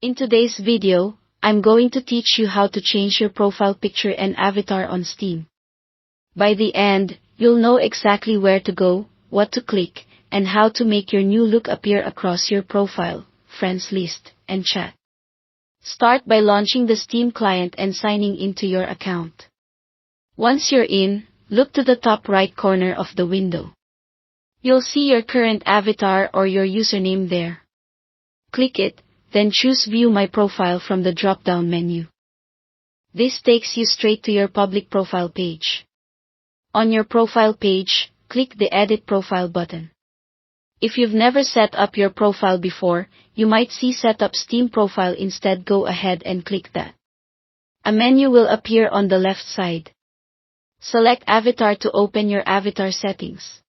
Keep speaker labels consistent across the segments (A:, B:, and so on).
A: In today's video, I'm going to teach you how to change your profile picture and avatar on Steam. By the end, you'll know exactly where to go, what to click, and how to make your new look appear across your profile, friends list, and chat. Start by launching the Steam client and signing into your account. Once you're in, look to the top right corner of the window. You'll see your current avatar or your username there. Click it, then choose View My Profile from the drop-down menu. This takes you straight to your public profile page. On your profile page, click the Edit Profile button. If you've never set up your profile before, you might see Set up Steam Profile instead. Go ahead and click that. A menu will appear on the left side. Select Avatar to open your avatar settings.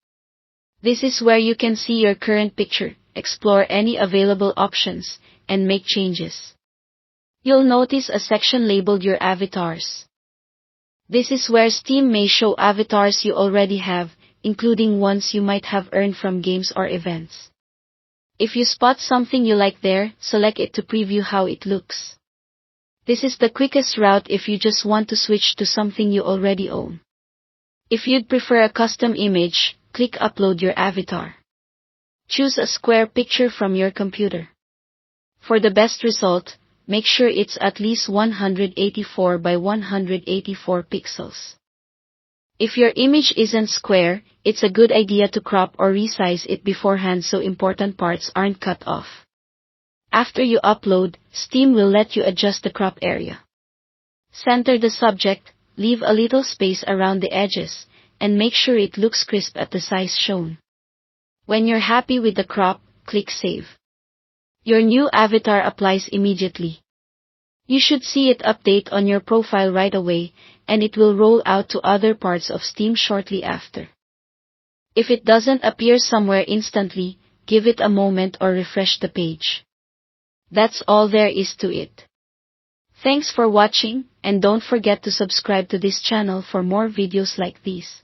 A: This is where you can see your current picture, explore any available options, and make changes. You'll notice a section labeled Your Avatars. This is where Steam may show avatars you already have, including ones you might have earned from games or events. If you spot something you like there, select it to preview how it looks. This is the quickest route if you just want to switch to something you already own. If you'd prefer a custom image, click Upload Your Avatar. Choose a square picture from your computer. For the best result, make sure it's at least 184 by 184 pixels. If your image isn't square, it's a good idea to crop or resize it beforehand so important parts aren't cut off. After you upload, Steam will let you adjust the crop area. Center the subject, leave a little space around the edges, and make sure it looks crisp at the size shown. When you're happy with the crop, click Save. Your new avatar applies immediately. You should see it update on your profile right away, and it will roll out to other parts of Steam shortly after. If it doesn't appear somewhere instantly, give it a moment or refresh the page. That's all there is to it. Thanks for watching, and don't forget to subscribe to this channel for more videos like these.